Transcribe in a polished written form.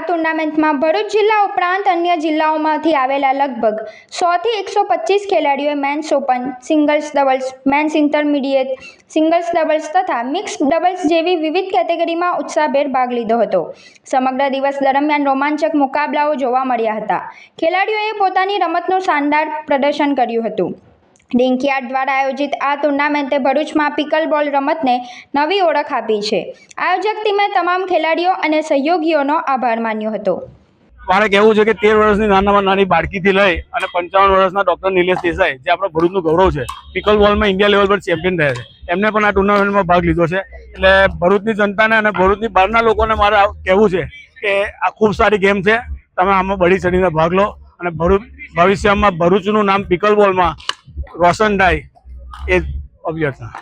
ટુર્નામેન્ટમાં ભરૂચ જિલ્લા ઉપરાંત અન્ય જિલ્લાઓમાંથી આવેલા લગભગ 100 થી 125 ખેલાડીઓએ men's open, singles doubles, men's intermediate, singles doubles તથા મિક્સ ડબલ્સ જેવી વિવિધ કેટેગરીમાં ઉત્સાહભેર ભાગ લીધો હતો। સમગ્ર દિવસ દરમિયાન રોમાંચક મુકાબલાઓ જોવા મળ્યા હતા। ખેલાડીઓએ પોતાની રમતનું શાનદાર પ્રદર્શન કર્યું હતું। ડિંકયાર્ડ દ્વારા આયોજિત આ ટુર્નામેન્ટે ભરૂચમાં પિકલબોલ રમતને નવી ઓળખ આપી છે। આયોજક ટીમે તમામ ખેલાડીઓ અને સહયોગીઓનો આભાર માન્યો હતો। મારે કહેવું છે કે 13 વર્ષની નાનામાં નાની બાળકીથી લઈ અને 55 વર્ષના ડૉક્ટર નિલેશ દેસાઈ, જે આપણો ભરૂચનું ગૌરવ છે, પિકલ બોલમાં ઇન્ડિયા લેવલ પર ચેમ્પિયન થયા છે, એમને પણ આ ટુર્નામેન્ટમાં ભાગ લીધો છે। એટલે ભરૂચની જનતાને અને ભરૂચની બહારના લોકોને મારે કહેવું છે કે આ ખૂબ સારી ગેમ છે, તમે આમાં બળી ચડીને ભાગ લો અને ભવિષ્યમાં ભરૂચનું નામ પિકલ બોલમાં રોશન થાય એ અભ્યર્થના।